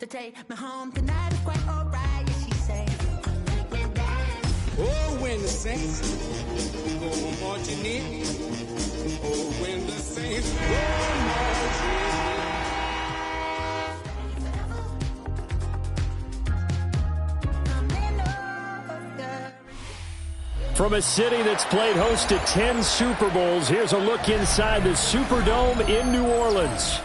to take me home tonight is quite alright. Yeah, she say, oh, when the saints go marching in. Oh, when the saints go marching in. From a city that's played host to 10 Super Bowls, here's a look inside the Superdome in New Orleans.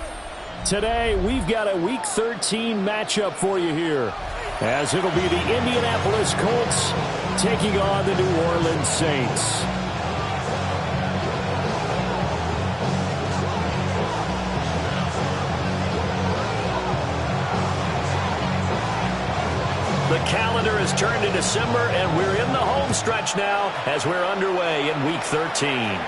Today, we've got a Week 13 matchup for you here, as it'll be the Indianapolis Colts taking on the New Orleans Saints. The calendar has turned to December, and we're in the home stretch now as we're underway in Week 13.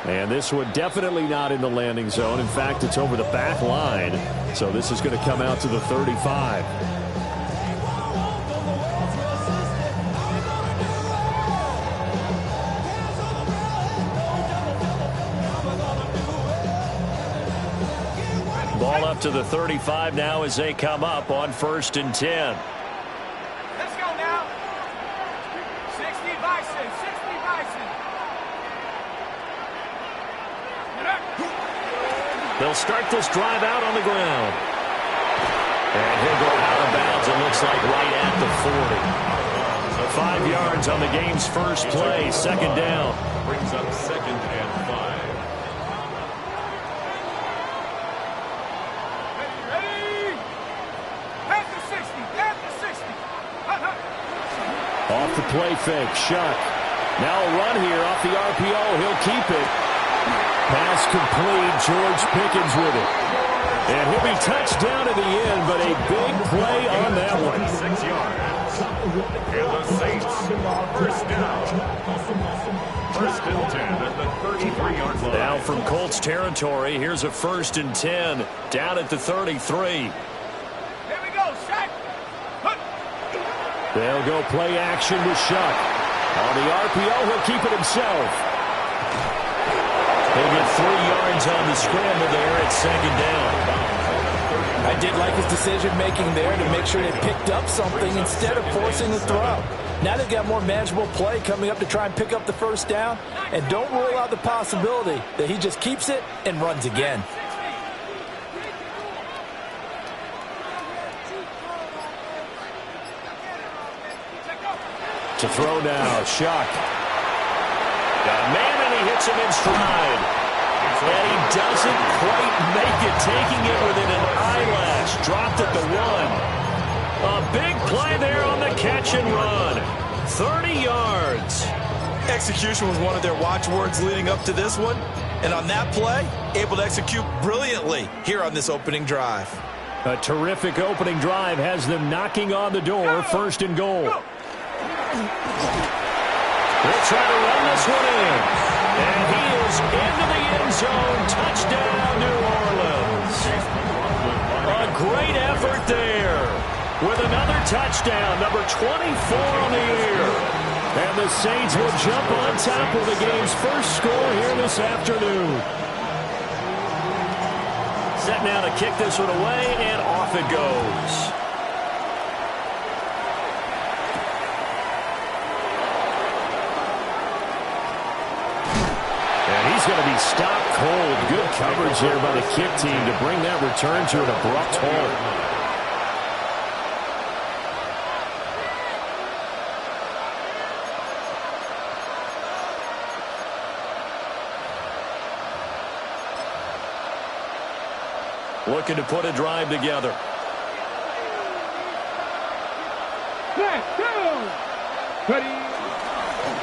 And this one definitely not in the landing zone. In fact, it's over the back line, so this is going to come out to the 35. Ball up to the 35 now as they come up on 1st and 10. Let's go now. 60 Bison, 60 Bison. They'll start this drive out on the ground. And he'll go out of bounds, it looks like right at the 40. 5 yards on the game's first play, 2nd down. Brings up 2nd and 5. Ready? Pass the 60, pass the 60. Off the play fake, Shuck. Now a run here off the RPO, he'll keep it. Pass complete, George Pickens with it. And he'll be touched down at the end, but a big play on that one. 6 yards. And the Saints, 1st down. 1st and 10 at the 33-yard line. Now from Colts territory, here's a 1st and 10 down at the 33. Here we go, Shaq. They'll go play action with Shuck. On the RPO, he'll keep it himself. He'll get 3 yards on the scramble there at 2nd down. I did like his decision-making there to make sure they picked up something instead of forcing the throw. Now they've got more manageable play coming up to try and pick up the 1st down, and don't rule out the possibility that he just keeps it and runs again. To throw now, Shuck. Got a man, and he hits him in stride. And he doesn't quite make it, taking it within an eyelash. Dropped at the 1. A big play there on the catch and run. 30 yards. Execution was one of their watchwords leading up to this one, and on that play, able to execute brilliantly here on this opening drive. A terrific opening drive has them knocking on the door, 1st and goal. They'll try to run this one in. And he is into the end zone. Touchdown, New Orleans. A great effort there with another touchdown, number 24 on the year. And the Saints will jump on top of the game's first score here this afternoon. Set now to kick this one away, and off it goes. He's going to be stopped cold. Good coverage there by the kick team to bring that return to an abrupt halt. Looking to put a drive together.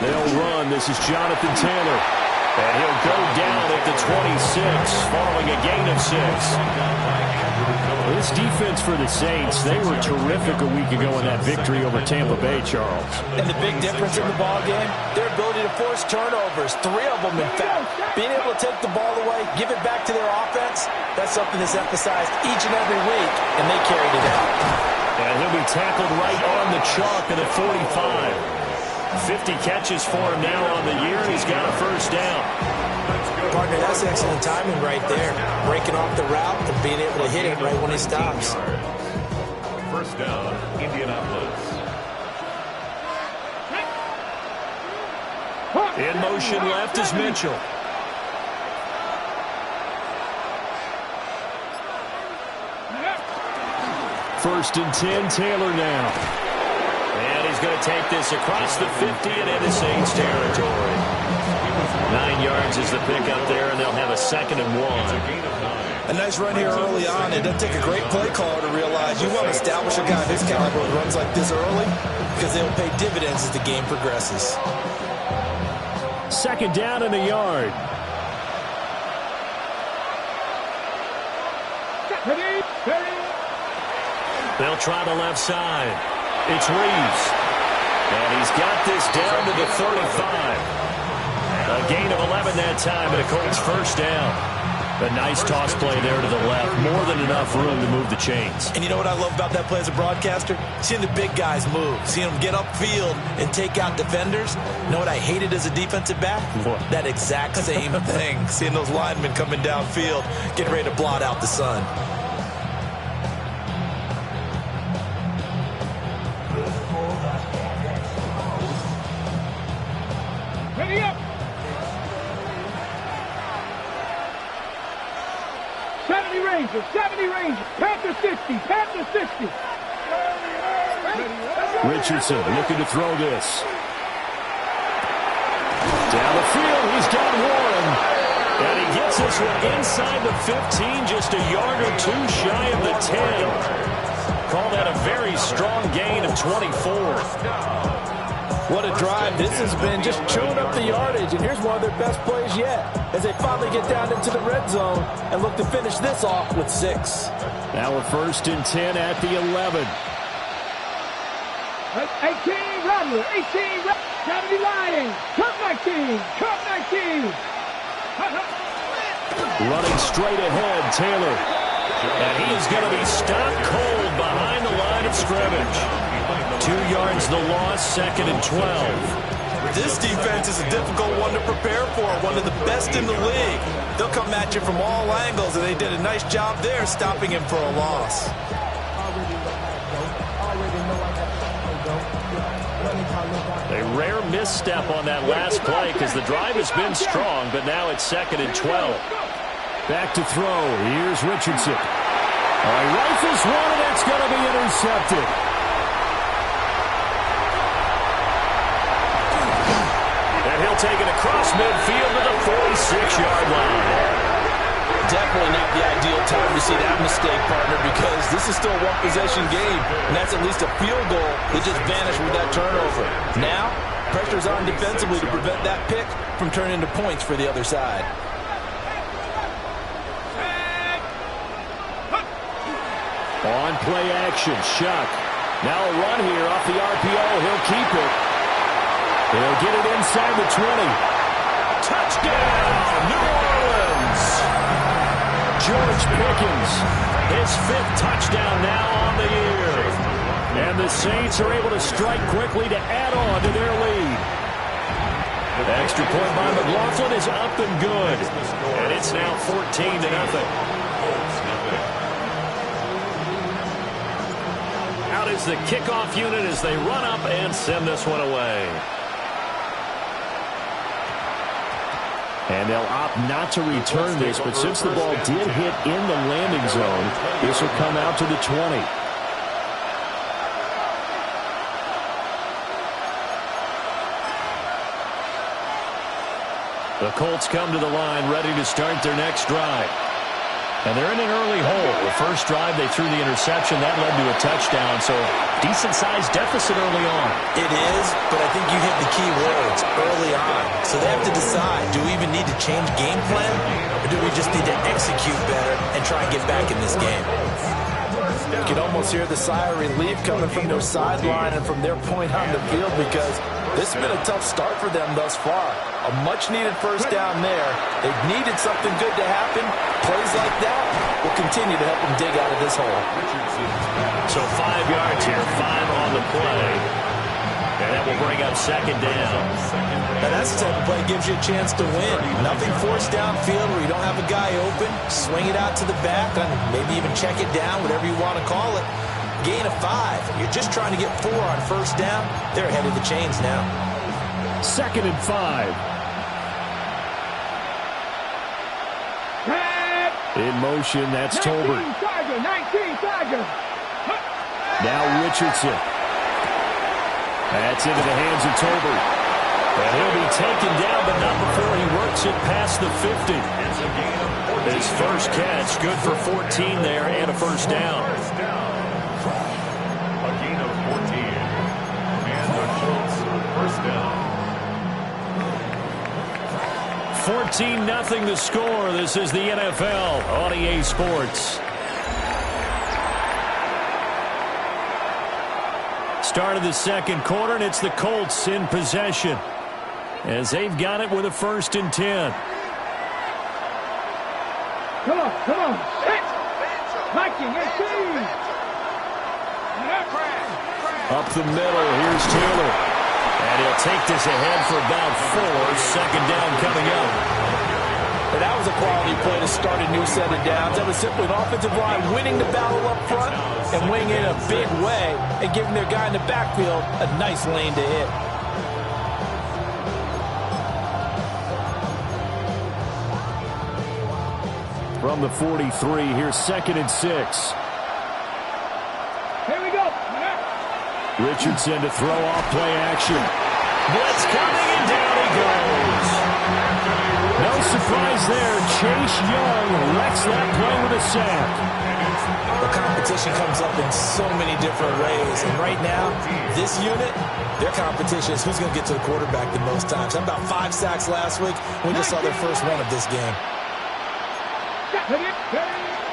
They'll run. This is Jonathan Taylor. And he'll go down at the 26, following a gain of 6. This defense for the Saints, they were terrific a week ago in that victory over Tampa Bay, Charles. And the big difference in the ball game, their ability to force turnovers, 3 of them in fact. Being able to take the ball away, give it back to their offense, that's something that's emphasized each and every week, and they carried it out. And he'll be tackled right on the chalk at the 45. 50 catches for him now on the year, and he's got a 1st down. Partner, that's excellent timing right there. Breaking off the route and being able to hit it right when he stops. first down, Indianapolis. In motion left is Mitchell. First and 10, Taylor now. And he's going to take this across the 50 and into Saints territory. 9 yards is the pickup there, and they'll have a 2nd and 1. A nice run here early on. It doesn't take a great play caller to realize you want to establish a guy of his caliber who runs like this early because they'll pay dividends as the game progresses. 2nd down and a yard. They'll try the left side. It's Reeves. And he's got this down to the 35. A gain of 11 that time, and a Colts first down. A nice toss play there to the left. More than enough room to move the chains. And you know what I love about that play as a broadcaster? Seeing the big guys move. Seeing them get upfield and take out defenders. You know what I hated as a defensive back? What? That exact same thing. Seeing those linemen coming downfield, getting ready to blot out the sun. Ready up. 70 Rangers, 70 Rangers. Panther 60, Panther 60. Richardson looking to throw this. Down the field, he's got Warren. And he gets this one inside the 15, just a yard or two shy of the 10. Call that a very strong gain of 24. What a drive. This has been just chewing up the yardage, and here's one of their best plays yet as they finally get down into the red zone and look to finish this off with 6. Now a 1st and 10 at the 11. 18 Rattler, 18 70 Lions, Cup 19, Cup 19. Running straight ahead, Taylor. And he is going to be stopped cold behind the line of scrimmage. 2 yards the loss, 2nd and 12. This defense is a difficult one to prepare for, one of the best in the league. They'll come at you from all angles, and they did a nice job there stopping him for a loss. A rare misstep on that last play because the drive has been strong, but now it's 2nd and 12. Back to throw. Here's Richardson. He rifles one, and that's going to be intercepted. And he'll take it across midfield to the 46-yard line. Definitely not the ideal time to see that mistake, partner, because this is still a one-possession game, and that's at least a field goal that just vanished with that turnover. Now, pressure's on defensively to prevent that pick from turning into points for the other side. On play action, Shuck. Now a run here off the RPO. He'll keep it. He'll get it inside the 20. Touchdown, New Orleans! George Pickens, his 5th touchdown now on the year. And the Saints are able to strike quickly to add on to their lead. The extra point by McLaughlin is up and good. And it's now 14-0. Out is the kickoff unit as they run up and send this one away. And they'll opt not to return this, but since the ball did hit in the landing zone, this will come out to the 20. The Colts come to the line ready to start their next drive. And they're in an early hole. The first drive, they threw the interception. That led to a touchdown, so decent-sized deficit early on. It is, but I think you hit the key words, early on. So they have to decide, do we even need to change game plan, or do we just need to execute better and try and get back in this game? You can almost hear the sigh of relief coming from their sideline and from their point on the field because this has been a tough start for them thus far. A much-needed first down there. They've needed something good to happen. Plays like that will continue to help them dig out of this hole. So 5 yards here, 5 on the play. And that will bring up 2nd down. Now that's the type of play that gives you a chance to win. Nothing forced downfield where you don't have a guy open. Swing it out to the back and maybe even check it down, whatever you want to call it. gain of 5. You're just trying to get 4 on first down. They're ahead of the chains now. 2nd and 5. In motion, that's Tolbert. 19 Tiger. Now Richardson. That's into the hands of Tolbert. And he'll be taken down, but not before he works it past the 50. His first catch, good for 14 there and a first down. A gain of 14. And the Colts first down. 14-0 the score. This is the NFL on EA Sports. Start of the second quarter, and it's the Colts in possession as they've got it with a 1st and 10. Come on. Hit. Viking, 18. Up the middle, here's Taylor. And he'll take this ahead for about 4. 2nd down coming up. And that was a quality play to start a new set of downs. That was simply an offensive line winning the battle up front and winning in a big way and giving their guy in the backfield a nice lane to hit. From the 43, here's 2nd and 6. Here we go. Richardson to throw off play action. Blitz coming, and down he goes. No surprise there. Chase Young wrecks that play with a sack. The competition comes up in so many different ways. And right now, this unit, their competition is who's going to get to the quarterback the most times. How about 5 sacks last week? We just saw their first one of this game.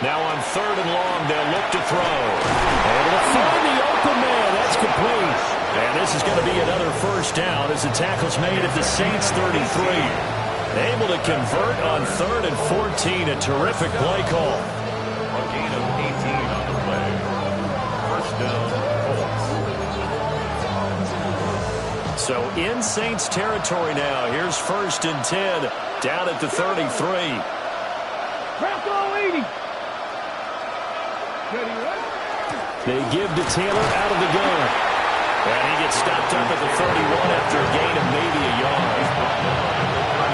Now on 3rd and long, they'll look to throw. Able to find the open man. That's complete. And this is going to be another first down as the tackle's made at the Saints 33. Able to convert on 3rd and 14. A terrific play call. A gain of 18 on the play. First down, Colts. So in Saints territory now. Here's 1st and 10 down at the 33. Bronco 80. They give to Taylor out of the gun. And he gets stopped up at the 31 after a gain of maybe a yard.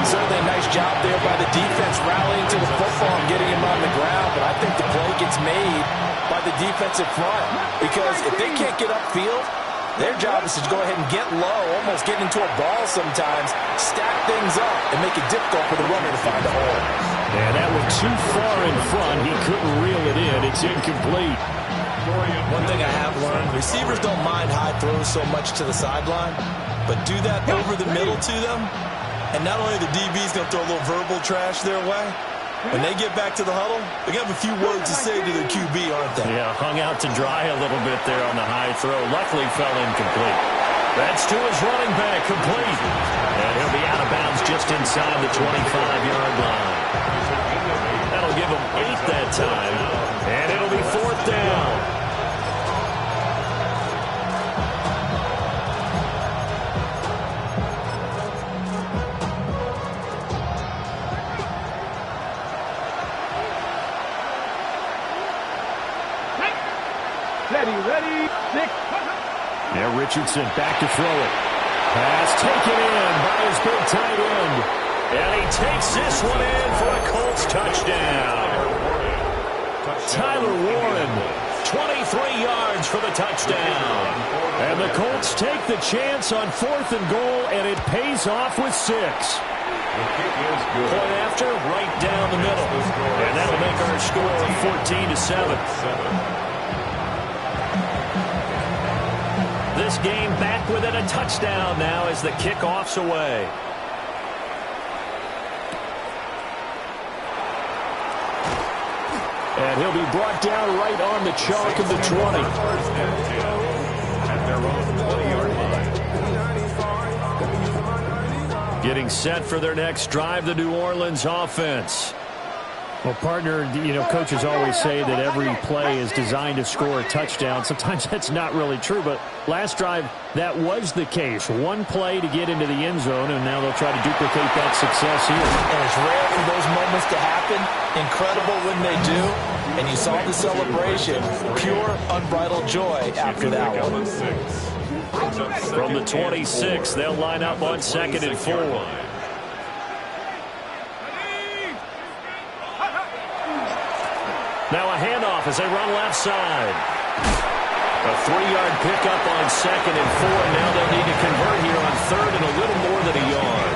Certainly a nice job there by the defense rallying to the football and getting him on the ground. But I think the play gets made by the defensive front. Because if they can't get upfield, their job is to go ahead and get low, almost get into a ball sometimes, stack things up, and make it difficult for the runner to find a hole. And that went too far in front. He couldn't reel it in. It's incomplete. One thing I have learned, receivers don't mind high throws so much to the sideline, but do that over the middle to them, and not only the DB's going to throw a little verbal trash their way, when they get back to the huddle, they're going to have a few words to say to their QB, aren't they? Yeah, hung out to dry a little bit there on the high throw. Luckily fell incomplete. That's to his running back, complete. And he'll be out of bounds just inside the 25-yard line. That'll give him 8 that time. And it'll be 4th down. Ready. 6. Now Richardson back to throw it. Pass taken in by his big tight end. And he takes this one in for a Colts touchdown. Tyler Warren, 23 yards for the touchdown. And the Colts take the chance on 4th and goal, and it pays off with 6. Point after, right down the middle. And that'll make our score 14-7. This game back within a touchdown now as the kickoff's away. And he'll be brought down right on the chalk of the 20. At their own 20-yard line. Getting set for their next drive, the New Orleans offense. Well, partner, coaches always say that every play is designed to score a touchdown. Sometimes that's not really true, but last drive, that was the case. One play to get into the end zone, and now they'll try to duplicate that success here. And it's rare for those moments to happen. Incredible when they do. and you saw the celebration. Pure, unbridled joy after that one. From the 26, they'll line up on 2nd and 4. Now a handoff as they run left side. A 3-yard pickup on 2nd and 4. Now they'll need to convert here on 3rd and a little more than a yard.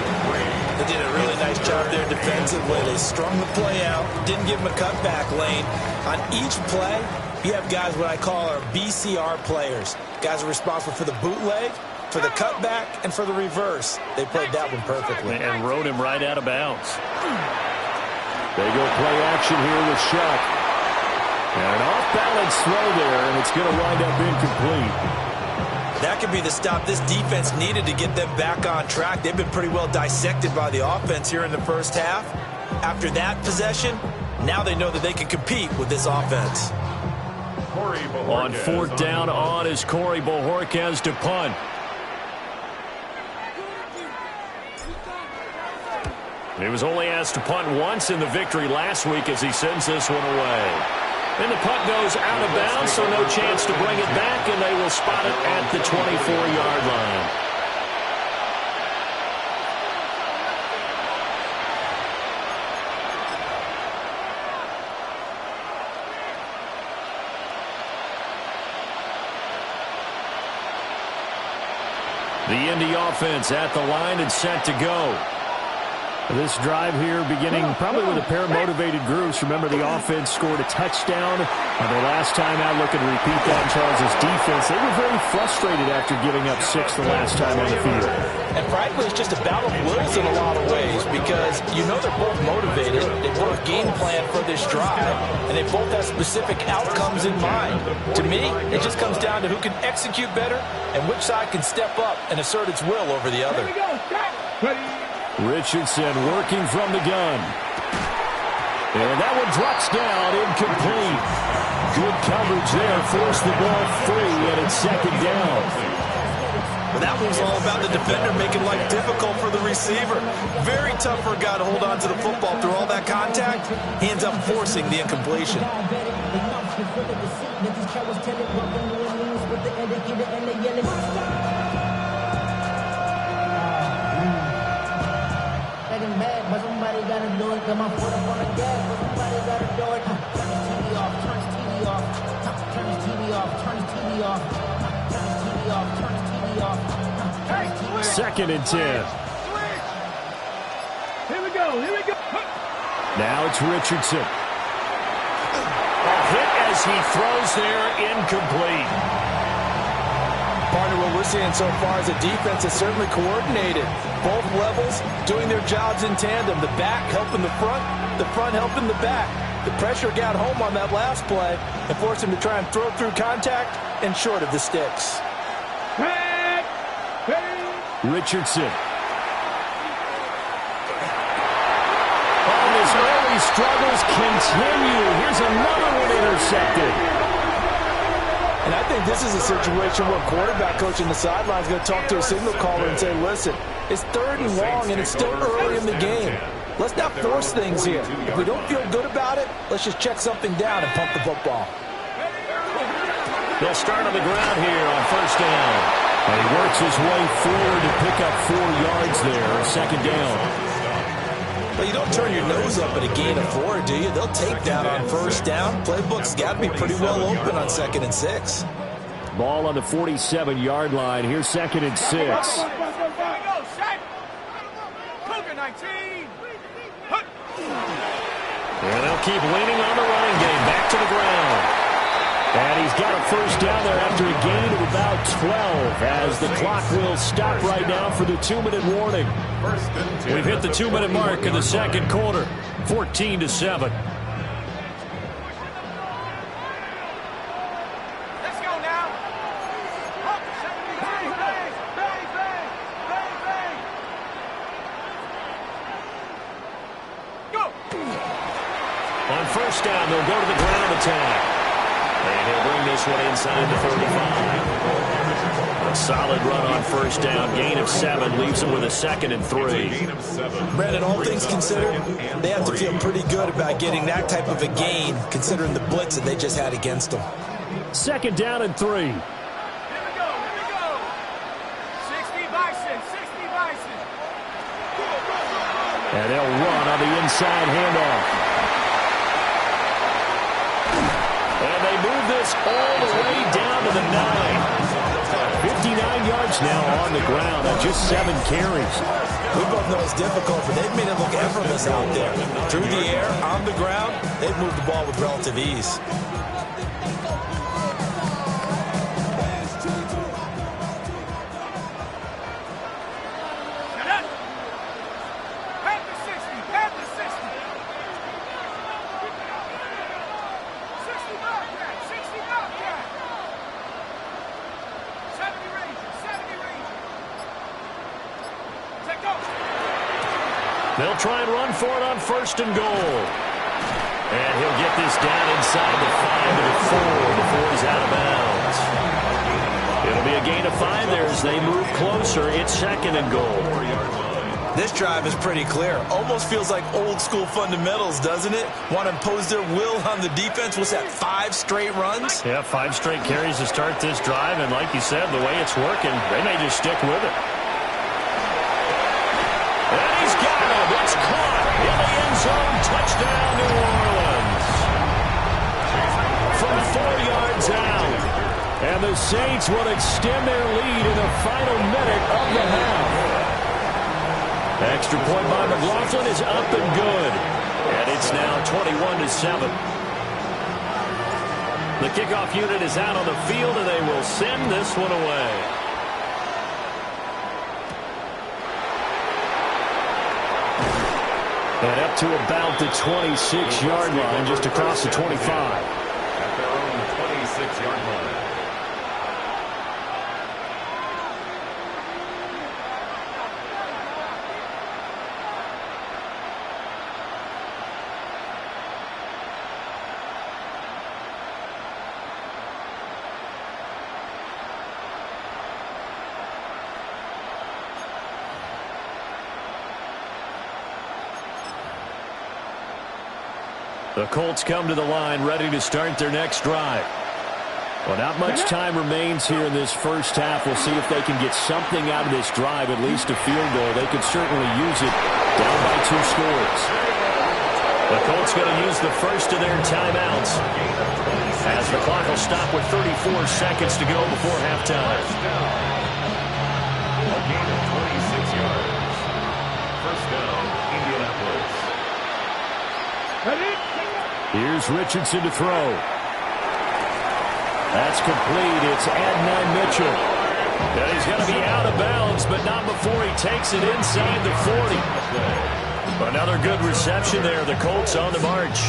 They did a really nice job there defensively. They strung the play out, didn't give them a cutback lane. On each play, you have guys what I call our BCR players. Guys are responsible for the bootleg, for the cutback, and for the reverse. They played that one perfectly. And rode him right out of bounds. They go play action here with Shuck. And an off-balance throw there, and it's going to wind up incomplete. That could be the stop this defense needed to get them back on track. They've been pretty well dissected by the offense here in the first half. After that possession, now they know that they can compete with this offense. On 4th down on is Corey Bojorquez to punt. He was only asked to punt once in the victory last week as he sends this one away. And the punt goes out of bounds, so no chance to bring it back, and they will spot it at the 24-yard line. The Indy offense at the line and set to go. This drive here beginning probably with a pair of motivated groups. Remember, the offense scored a touchdown their last time out. Looking to repeat that. Charles' defense, they were very frustrated after giving up 6 the last time on the field. And frankly, it's just a battle of wills in a lot of ways because you know they're both motivated. They both game plan for this drive, and they both have specific outcomes in mind. To me, it just comes down to who can execute better and which side can step up and assert its will over the other. Richardson working from the gun. And that one drops down, incomplete. Good coverage there, forced the ball free, and it's 2nd down. Well, that one's all about the defender making life difficult for the receiver. Very tough for a guy to hold on to the football through all that contact. He ends up forcing the incompletion. But somebody gotta do it. Got my foot up on the gas, but somebody gotta do it. Turn his TV off, turn his TV off. Turn his TV off, turn his TV off. Turn his TV off, turn his TV off. Turn his TV off. 2nd and 10. Here we go, here we go. Now it's Richardson. A hit as he throws there, incomplete. Partner, what we're seeing so far is a defense that's certainly coordinated. Both levels doing their jobs in tandem. The back helping the front helping the back. The pressure got home on that last play and forced him to try and throw through contact and short of the sticks. Richardson. His early struggles continue. Here's another one intercepted. And I think this is a situation where quarterback coach in the sideline is going to talk to a signal caller and say, listen, it's 3rd and long and it's still early in the game. Let's not force things here. If we don't feel good about it, let's just check something down and pump the football. They'll start on the ground here on 1st down. And he works his way forward to pick up 4 yards there, 2nd down. Well, you don't turn your nose up at a gain of 4, do you? They'll take that on 1st down. Playbook's got to be pretty well open on 2nd and 6. Ball on the 47-yard line. Here's 2nd and 6. And they'll keep leaning on the running game. Back to the ground. And he's got a 1st down there after a gain of about 12 as the clock will stop right now for the 2-minute warning. We've hit the 2-minute mark in the 2nd quarter, 14-7. Let's go now. Bang, bang, bang, bang, bang, bang. Go. On 1st down, they'll go to the ground attack. And he'll bring this one inside the 35. Solid run on first down. Gain of 7 leaves them with a 2nd and 3. Brandon, all things considered, they have to feel pretty good about getting that type of a gain, considering the blitz that they just had against them. 2nd down and 3. Here we go. 60 Bison, 60 Bison. And they'll run on the inside handoff. And they move this all the way down to the 9. 59 yards now on the ground on just 7 carries. We both know it's difficult, but they've made it look effortless out there. Through the air, on the ground, they've moved the ball with relative ease. They'll try and run for it on 1st and goal. And he'll get this down inside the 5 to the 4 before he's out of bounds. It'll be a gain of 5 there as they move closer. It's 2nd and goal. This drive is pretty clear. Almost feels like old school fundamentals, doesn't it? Want to impose their will on the defense. What's that, 5 straight runs? Yeah, 5 straight carries to start this drive. And like you said, the way it's working, they may just stick with it. And he's got him. It's caught in the end zone. Touchdown, New Orleans. From 4 yards out. And the Saints will extend their lead in the final minute of the half. Extra point by McLaughlin is up and good. And it's now 21-7. The kickoff unit is out on the field, and they will send this one away. And up to about the 26-yard line, just across the 25. At their own 26-yard line. The Colts come to the line ready to start their next drive. Well, not much time remains here in this first half. We'll see if they can get something out of this drive, at least a field goal. They could certainly use it down by 2 scores. The Colts going to use the first of their timeouts as the clock will stop with 34 seconds to go before halftime. A gain of 26 yards. First down, Indianapolis. Here's Richardson to throw. That's complete. It's Adonai Mitchell. And he's going to be out of bounds, but not before he takes it inside the 40. Another good reception there. The Colts on the march.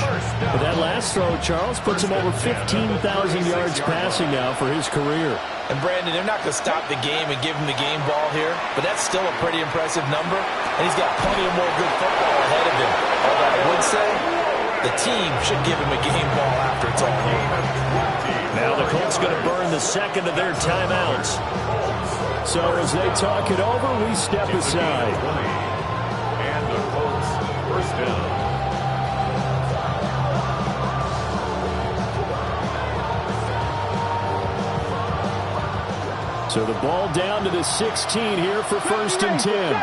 But that last throw, Charles, puts him over 15,000 yards passing now for his career. And Brandon, they're not going to stop the game and give him the game ball here, but that's still a pretty impressive number, and he's got plenty of more good football ahead of him. Although I would say the team should give him a game ball after it's all over. Now the Colts going to burn the second of their timeouts. So as they talk it over, we step aside. And the Colts first down. So the ball down to the 16 here for 1st and 10.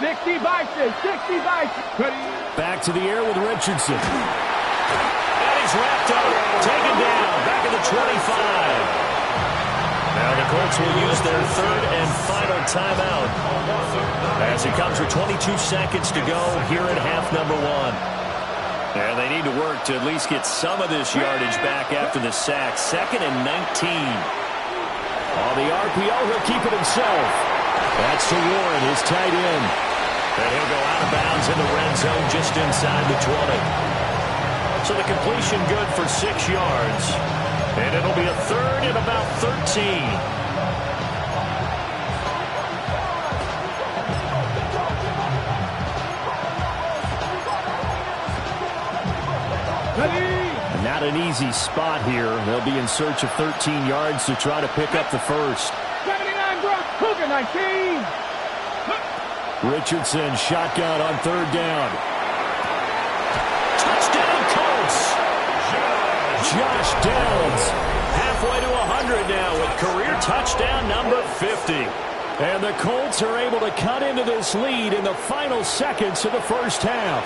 60 Bison, 60 Bison. Back to the air with Richardson. And he's wrapped up, taken down, back at the 25. Now the Colts will use their 3rd and final timeout as it comes with 22 seconds to go here at half number 1. And they need to work to at least get some of this yardage back after the sack. 2nd and 19. On the RPO, he'll keep it himself. That's to Warren, his tight end. And he'll go out of bounds in the red zone just inside the 20. So the completion good for 6 yards. And it'll be a 3rd and about 13. Not an easy spot here. They'll be in search of 13 yards to try to pick up the first. 79 Brock Cougar 19. Richardson shotgun on third down. Touchdown Colts. Josh Downs halfway to 100 now with career touchdown number 50. And the Colts are able to cut into this lead in the final seconds of the first half.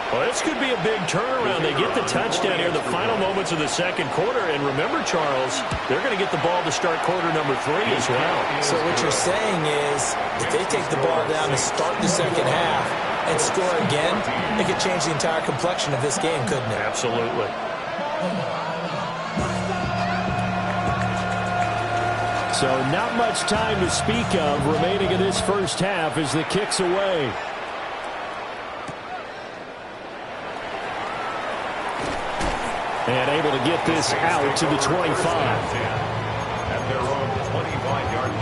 Well, this could be a big turnaround. They get the touchdown here in the final moments of the second quarter. And remember, Charles, they're going to get the ball to start quarter number 3 as well. So what you're saying is if they take the ball down to start the second half and score again, it could change the entire complexion of this game, couldn't it? Absolutely. So not much time to speak of remaining in this first half as the kick's away. And able to get this out to the 25. At their own 25-yard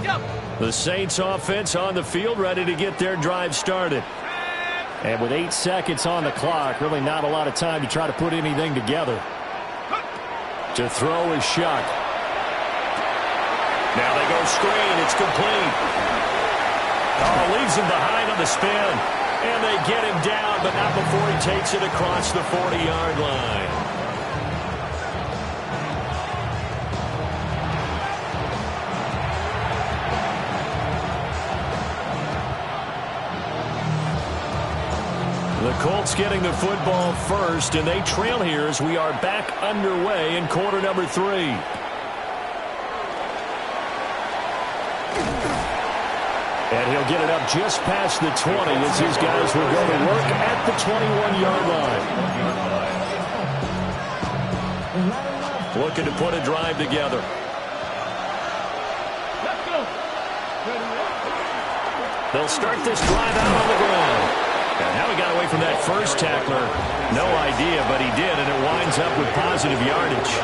line. The Saints offense on the field ready to get their drive started. And with 8 seconds on the clock, really not a lot of time to try to put anything together. To throw is Shuck. Now they go screen. It's complete. Oh, leaves him behind on the spin. And they get him down, but not before he takes it across the 40-yard line. The Colts getting the football first, and they trail here as we are back underway in quarter number 3. And he'll get it up just past the 20 as his guys will go to work at the 21-yard line. Looking to put a drive together. Let's go. They'll start this drive out on the ground. And now he got away from that first tackler. No idea, but he did, and it winds up with positive yardage.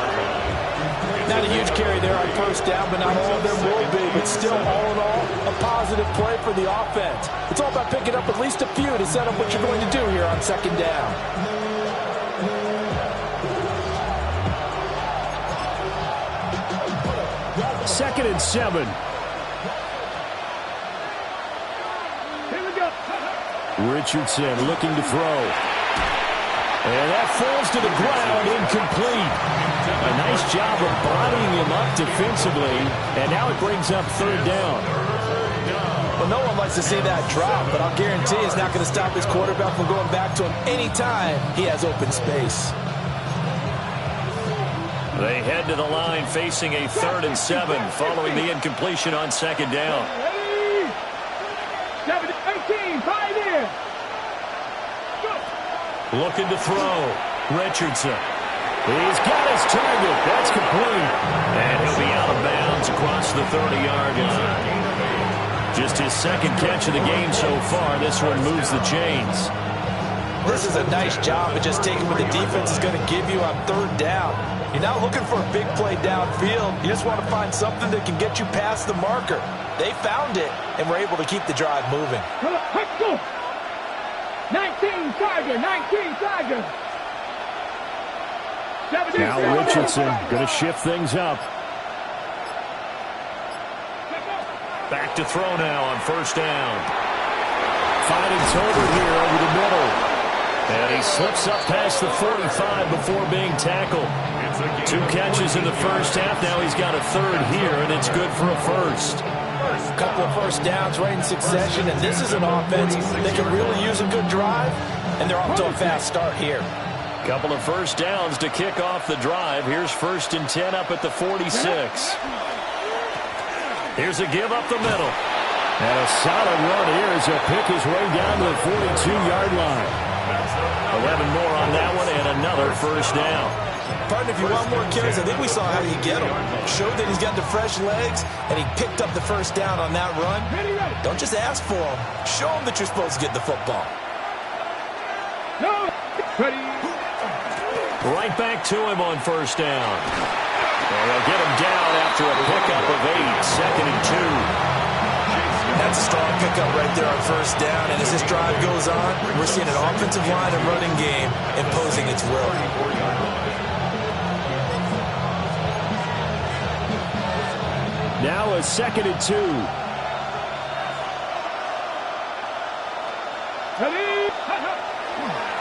Not a huge carry there on first down, but not all of them will be. But still, all in all, a positive play for the offense. It's all about picking up at least a few to set up what you're going to do here on second down. Second and 7. Here we go. Richardson looking to throw. And that falls to the ground, incomplete. A nice job of bodying him up defensively, and now it brings up third down. Well, no one likes to see that drop, but I'll guarantee it's not going to stop his quarterback from going back to him anytime he has open space. They head to the line facing a 3rd and 7 following the incompletion on second down. Ready? 18, 5 in. Looking to throw. Richardson. He's got his target. That's complete. And he'll be out of bounds across the 30-yard line. Just his second catch of the game so far. This one moves the chains. This is a nice job of just taking what the defense is going to give you on third down. You're not looking for a big play downfield. You just want to find something that can get you past the marker. They found it, and were able to keep the drive moving. Let's go. 19 Tiger, 19 Tiger. Now Richardson going to shift things up. Back to throw now on first down. Finding Tolbert here over the middle. And he slips up past the 45 before being tackled. 2 catches in the first half. Now he's got a third here, and it's good for a first. A couple of first downs right in succession, and this is an offense that can really use a good drive, and they're off to a fast start here. Couple of first downs to kick off the drive. Here's 1st and 10 up at the 46. Here's a give up the middle. And a solid run here as he'll pick his way down to the 42-yard line. 11 more on that one and another first down. Partner, if you want more carries, I think we saw how you get him. Showed that he's got the fresh legs, and he picked up the first down on that run. Don't just ask for him. Show him that you're supposed to get the football. No. Ready. Right back to him on first down. And they'll get him down after a pickup of 8, 2nd and 2. That's a strong pickup right there on first down. And as this drive goes on, we're seeing an offensive line and running game imposing its will. Now a 2nd and 2.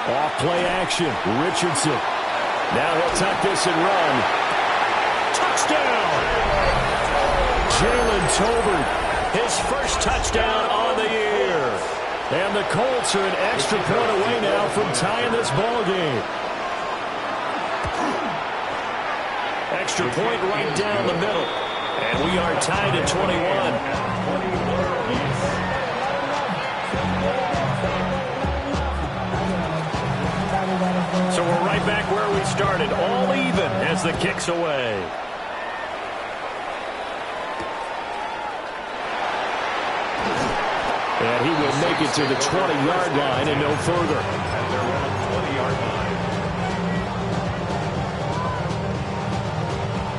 Off play action. Richardson. Now he'll tuck this and run. Touchdown! Jalen Tolbert, his first touchdown on the year. And the Colts are an extra point away now from tying this ball game. Extra point right down the middle. And we are tied at 21. So we're right back where we started, all even as the kick's away. And he will make it to the 20-yard line and no further.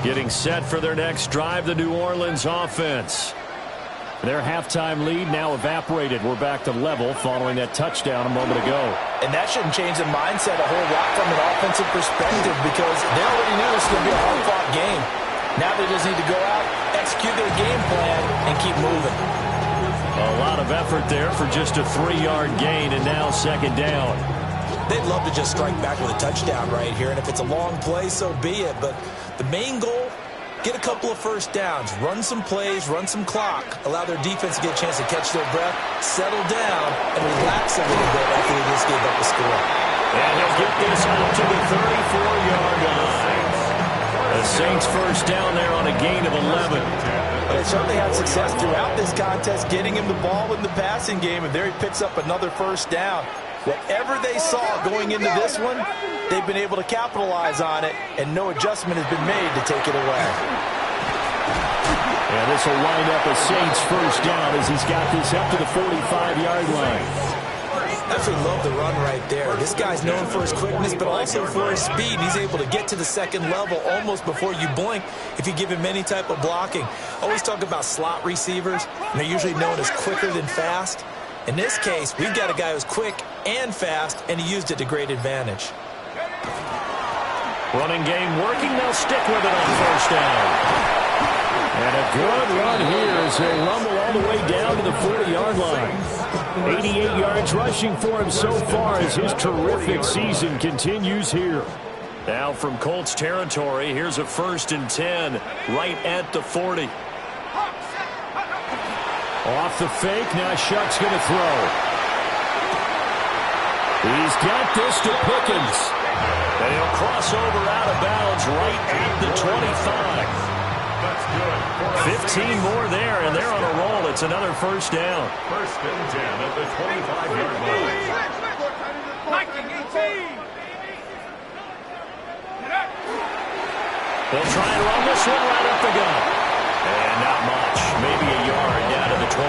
Getting set for their next drive, the New Orleans offense. Their halftime lead now evaporated. We're back to level following that touchdown a moment ago. And that shouldn't change the mindset a whole lot from an offensive perspective because they already knew this was going to be a hard-fought game. Now they just need to go out, execute their game plan, and keep moving. A lot of effort there for just a 3-yard gain, and now 2nd down. They'd love to just strike back with a touchdown right here, and if it's a long play, so be it. But the main goal, get a couple of first downs, run some plays, run some clock, allow their defense to get a chance to catch their breath, settle down, and relax a little bit after they just gave up the score. And he'll get this out to the 34-yard line. The Saints first down there on a gain of 11. They certainly had success throughout this contest, getting him the ball in the passing game, and there he picks up another first down. Whatever they saw going into this one, they've been able to capitalize on it, and no adjustment has been made to take it away. And this will wind up a Saints first down as he's got this up to the 45-yard line. Absolutely love the run right there. This guy's known for his quickness, but also for his speed. He's able to get to the second level almost before you blink if you give him any type of blocking. Always talk about slot receivers, and they're usually known as quicker than fast. In this case, we've got a guy who's quick and fast, and he used it to great advantage. Running game working. They'll stick with it on first down. And a good run here as they rumble all the way down to the 40-yard line. 88 yards rushing for him so far as his terrific season continues here. Now from Colts territory, here's a 1st and 10 right at the 40. Off the fake, now Shuck's going to throw. He's got this to Pickens. And he'll cross over out of bounds right at the 25. That's good. 15 more there, and they're on a roll. It's another first down. 1st and 10 at the 25-yard line. They'll try and run this one right up the gut. And not much. Maybe a yard down to the 23.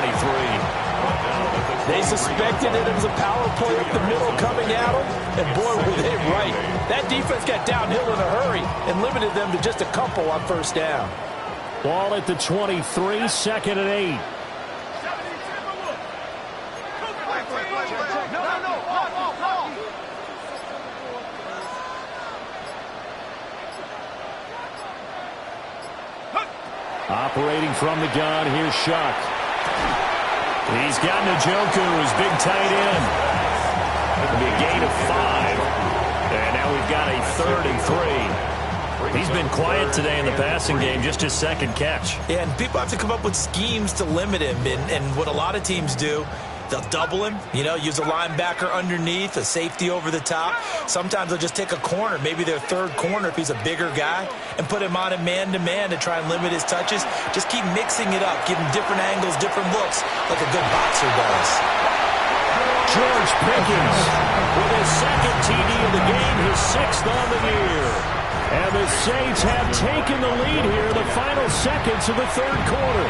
They suspected that it was a power play up the middle coming at them, and boy, were they right. That defense got downhill in a hurry and limited them to just a couple on first down. Ball at the 23, 2nd and 8. Operating from the gun, here's Shuck. He's got Njoku, his big tight end. It'll be a gain of 5. And now we've got a 3rd and 3. He's been quiet today in the passing game, just his 2nd catch. Yeah, and people have to come up with schemes to limit him. And what a lot of teams do, they'll double him, use a linebacker underneath, a safety over the top. Sometimes they'll just take a corner, maybe their 3rd corner if he's a bigger guy, and put him on a man-to-man to try and limit his touches. Just keep mixing it up, give him different angles, different looks, like a good boxer does. George Pickens with his 2nd TD of the game, his 6th on the year. And the Saints have taken the lead here in the final seconds of the 3rd quarter.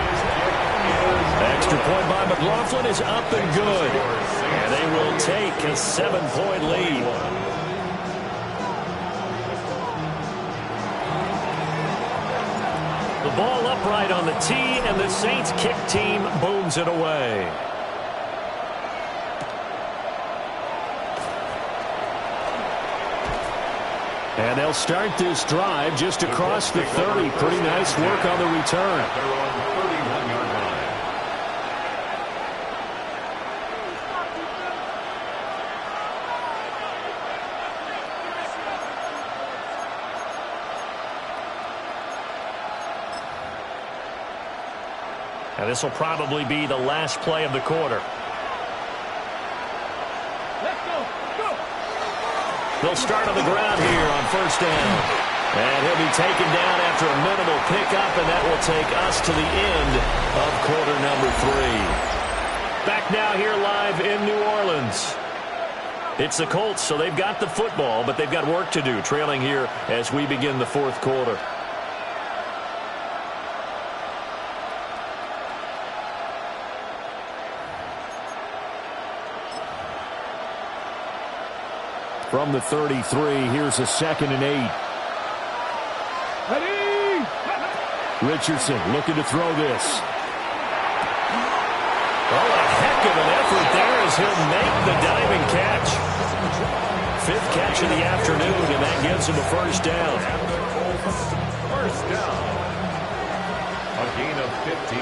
Extra point by McLaughlin is up and good. And they will take a 7-point lead. The ball upright on the tee, and the Saints kick team booms it away. And they'll start this drive just across the 30. Pretty nice work on the return. They're on the 31-yard line. And this will probably be the last play of the quarter. Let's go. Go. They'll start on the ground here on first down. And he'll be taken down after a minimal pickup, and that will take us to the end of quarter number 3. Back now here live in New Orleans. It's the Colts, so they've got the football, but they've got work to do, trailing here as we begin the fourth quarter. From the 33, here's a 2nd and 8. Ready. Richardson looking to throw this. Oh, a heck of an effort there as he'll make the diving catch. 5th catch of the afternoon, and that gives him a first down. First down. A gain of 15.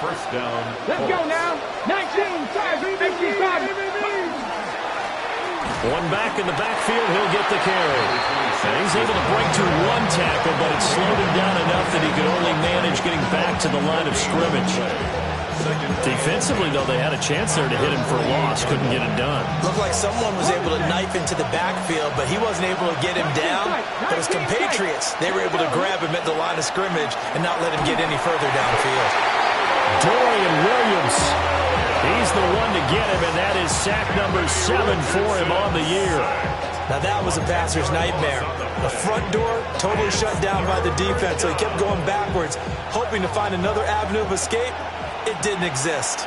First down. Let's go now. 19, 5, 18, 5. One back in the backfield, he'll get the carry. And he's able to break through one tackle, but it slowed him down enough that he could only manage getting back to the line of scrimmage. Defensively, though, they had a chance there to hit him for a loss. Couldn't get it done. Looked like someone was able to knife into the backfield, but he wasn't able to get him down. But his compatriots, they were able to grab him at the line of scrimmage and not let him get any further downfield. Dorian Williams. He's the one to get him, and that is sack number 7 for him on the year. Now that was a passer's nightmare. The front door totally shut down by the defense, so he kept going backwards, hoping to find another avenue of escape. It didn't exist.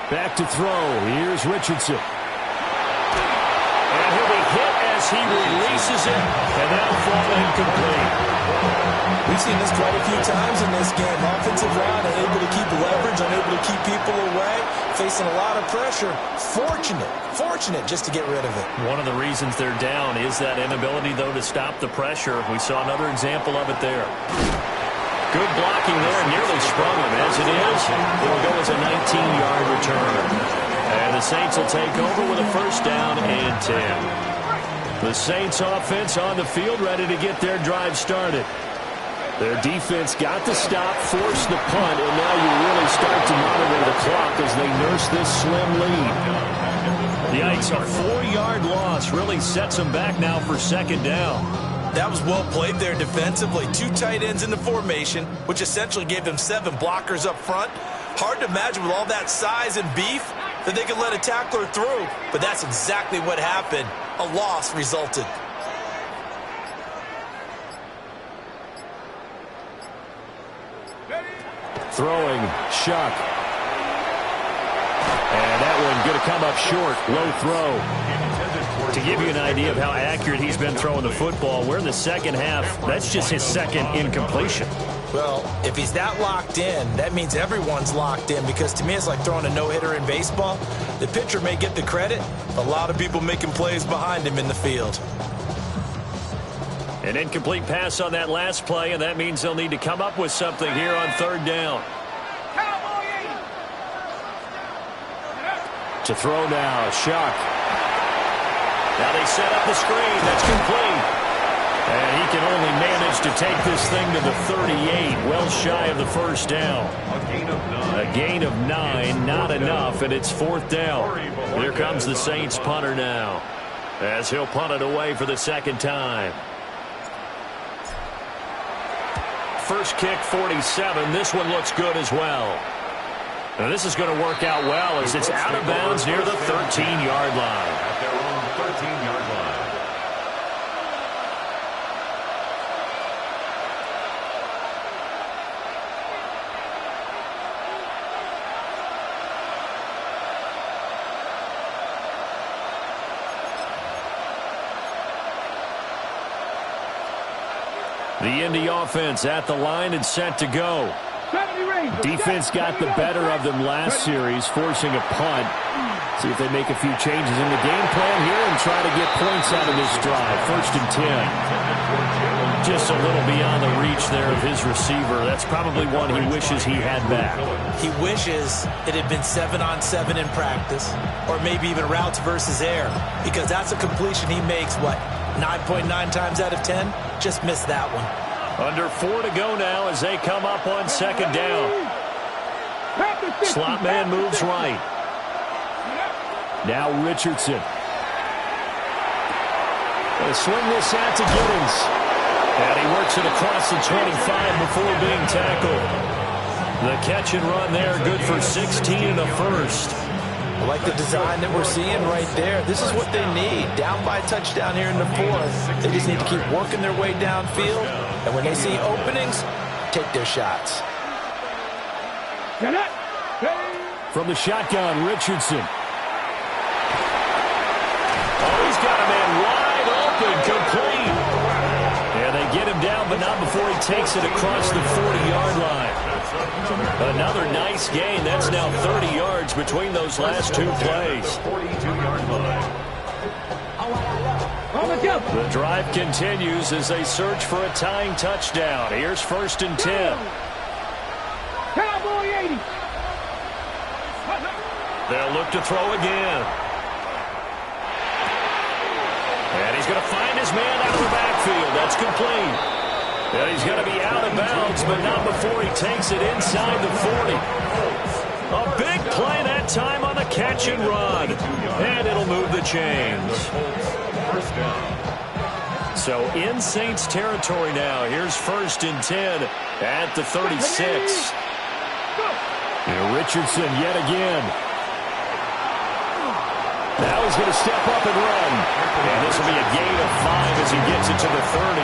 Back to throw. Here's Richardson. And he'll be hit as he releases it, and that'll fall incomplete. We've seen this quite a few times in this game. Offensive line unable to keep leverage, unable to keep people away, facing a lot of pressure. Fortunate just to get rid of it. One of the reasons they're down is that inability, though, to stop the pressure. We saw another example of it there. Good blocking there, nearly sprung him. As it is, it'll go as a 19-yard return. And the Saints will take over with a first down and 10. The Saints offense on the field, ready to get their drive started. Their defense got the stop, forced the punt, and now you really start to monitor the clock as they nurse this slim lead. Yikes, a 4-yard loss really sets them back now for second down. That was well played there defensively. 2 tight ends in the formation, which essentially gave them 7 blockers up front. Hard to imagine with all that size and beef that they could let a tackler through, but that's exactly what happened. A loss resulted. Throwing, Shuck. And that one going to come up short. Low throw. To give you an idea of how accurate he's been throwing the football, we're in the second half. That's just his second incompletion. Well, if he's that locked in, that means everyone's locked in, because to me it's like throwing a no-hitter in baseball. The pitcher may get the credit, a lot of people making plays behind him in the field. An incomplete pass on that last play, and that means they'll need to come up with something here on third down. To throw now, Shuck. Now they set up the screen. That's complete. And he can only manage to take this thing to the 38, well shy of the first down. A gain of 9, not enough, and it's fourth down. Here comes the Saints punter now, as he'll punt it away for the second time. First kick, 47. This one looks good as well. Now this is going to work out well as it's out of bounds near the 13-yard line. At their own 13-yard line. The Indy offense at the line and set to go. Defense got the better of them last series, forcing a punt. See if they make a few changes in the game plan here and try to get points out of this drive. 1st and 10. Just a little beyond the reach there of his receiver. That's probably one he wishes he had back. He wishes it had been 7-on-7 in practice, or maybe even routes versus air, because that's a completion he makes, 9.9 times out of 10? Just missed that one. Under 4 to go now as they come up on 2nd down. Slot man moves right. Now Richardson. Gonna swing this out to Giddens. And he works it across the 25 before being tackled. The catch and run there, good for 16 and a first. I like the design that we're seeing right there. This is what they need. Down by a touchdown here in the 4th. They just need to keep working their way downfield. And when they see openings, take their shots. From the shotgun, Richardson. Oh, he's got a man wide open, complete. And they get him down, but not before he takes it across the 40-yard line. Another nice gain. That's now 30 yards between those last two plays. 42-yard line. The drive continues as they search for a tying touchdown. Here's 1st and 10. Cowboy 80. They'll look to throw again. And he's going to find his man out of the backfield. That's complete. And he's going to be out of bounds, but not before he takes it inside the 40. A big play that time on the catch and run. And it'll move the chains. So in Saints territory now. Here's 1st and 10 at the 36. And Richardson yet again. Now he's going to step up and run. And this will be a gain of 5 as he gets it to the 30.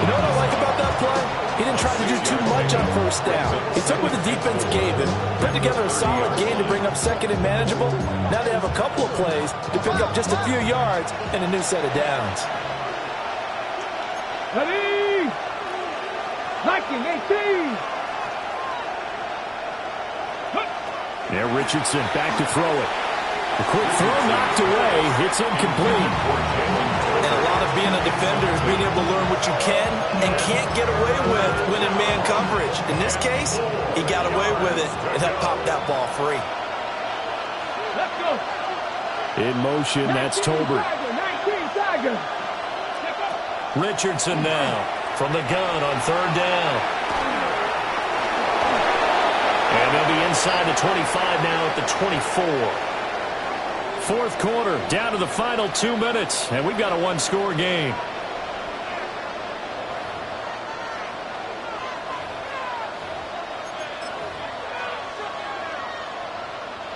You know what I like about that play? He didn't try to do too much on 1st down. He took what the defense gave him, put together a solid game to bring up 2nd and manageable. Now they have a couple of plays to pick up just a few yards and a new set of downs. Ready? Liking 18. There, Richardson back to throw it. The quick throw knocked away. It's incomplete. And a lot of being a defender is being able to learn what you can and can't get away with when in man coverage. In this case, he got away with it and had popped that ball free. Let's go. In motion, that's Tolbert. 19 Tiger. Richardson now from the gun on 3rd down. And they'll be inside the 25 now at the 24. 4th quarter, down to the final 2 minutes, and we've got a one-score game.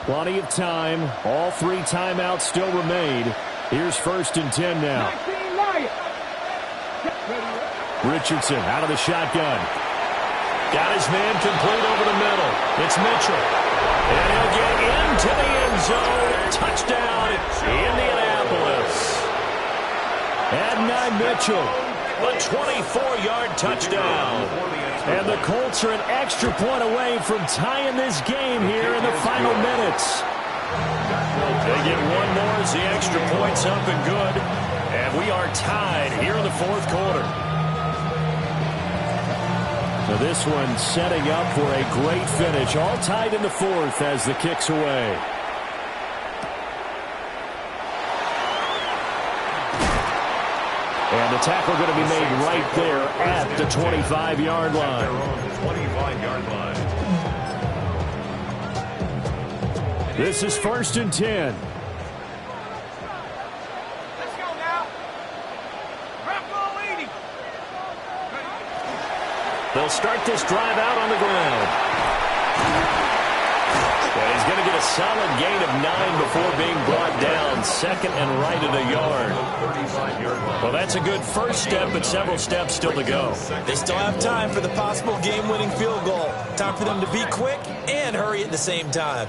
Plenty of time. All 3 timeouts still remain. Here's 1st and 10 now. Richardson out of the shotgun. Got his man complete over the middle. It's Mitchell. And he'll get into the end zone. Touchdown, Indianapolis. Adonai Mitchell, a 24-yard touchdown. And the Colts are an extra point away from tying this game here in the final minutes. They get one more as the extra point's up and good. And we are tied here in the 4th quarter. So this one setting up for a great finish. All tied in the 4th as the kick's away. And the tackle going to be made right there at the 25-yard line. 25-yard line. This is 1st and 10. Let's go now. Bravo 80. They'll start this drive out on the ground. And he's going to get a solid gain of 9 before being brought down. 2nd and right at a yard. Well, that's a good first step, but several steps still to go. They still have time for the possible game-winning field goal. Time for them to be quick and hurry at the same time.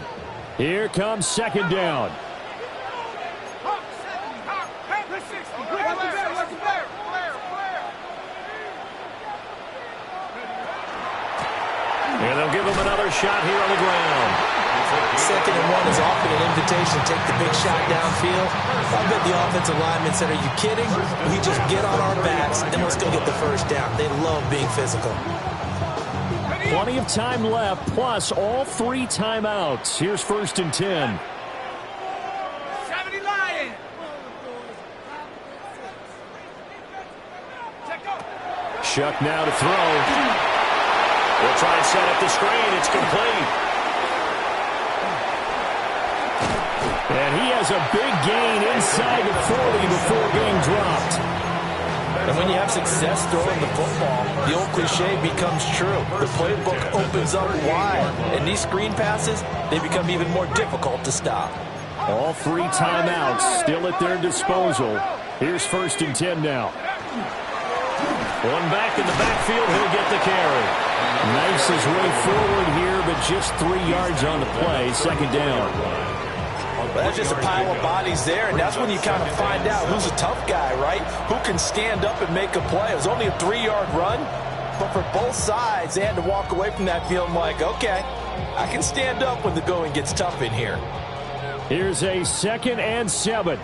Here comes 2nd down. shot here on the ground. 2nd and 1 is often an invitation to take the big shot downfield. I bet the offensive linemen said, are you kidding? We just get on our backs and let's go get the first down. They love being physical. Plenty of time left, plus all 3 timeouts. Here's 1st and 10. Shuck now to throw. We'll try and set up the screen. It's complete. And he has a big gain inside the 40 before being dropped. And when you have success throwing the football, the old cliche becomes true. The playbook opens up wide. And these screen passes, they become even more difficult to stop. All 3 timeouts still at their disposal. Here's 1st and 10 now. One back in the backfield, he'll get the carry. Knifes his way forward here, but just 3 yards on the play, 2nd down. Well, that's just a pile of bodies there, and that's when you kind of find out who's a tough guy, right? Who can stand up and make a play. It was only a 3-yard run, but for both sides, they had to walk away from that feeling like, okay, I can stand up when the going gets tough in here. Here's a 2nd and 7.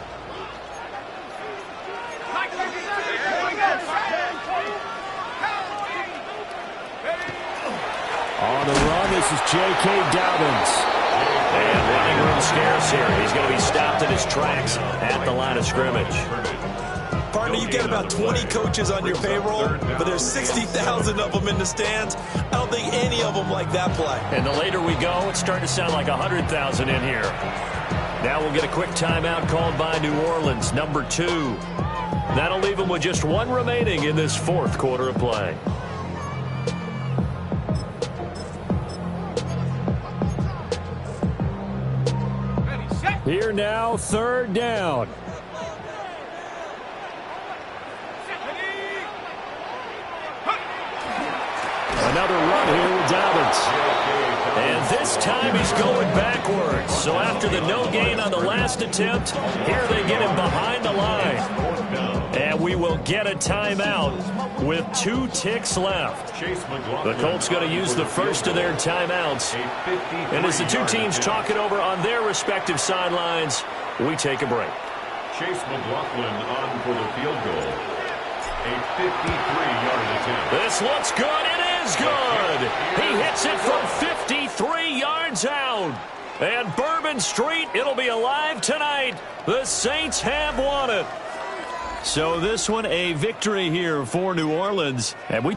On the run, this is J.K. Dobbins. And running room scarce here. He's going to be stopped in his tracks at the line of scrimmage. Partner, you get about 20 coaches on your payroll, but there's 60,000 of them in the stands. I don't think any of them like that play. And the later we go, it's starting to sound like 100,000 in here. Now we'll get a quick timeout called by New Orleans, number 2. That'll leave them with just 1 remaining in this 4th quarter of play. Here now, 3rd down. Another run here with Dobbins. And this time he's going backwards. So after the no gain on the last attempt, here they get him behind the line. And we will get a timeout with 2 ticks left. The Colts going to use the first of their timeouts. And as the 2 teams talk it over on their respective sidelines, we take a break. Chase McLaughlin on for the field goal. A 53-yard attempt. This looks good. It is good. He hits it from 53 yards out. And Bourbon Street, it'll be alive tonight. The Saints have won it. So this one a victory here for New Orleans. And we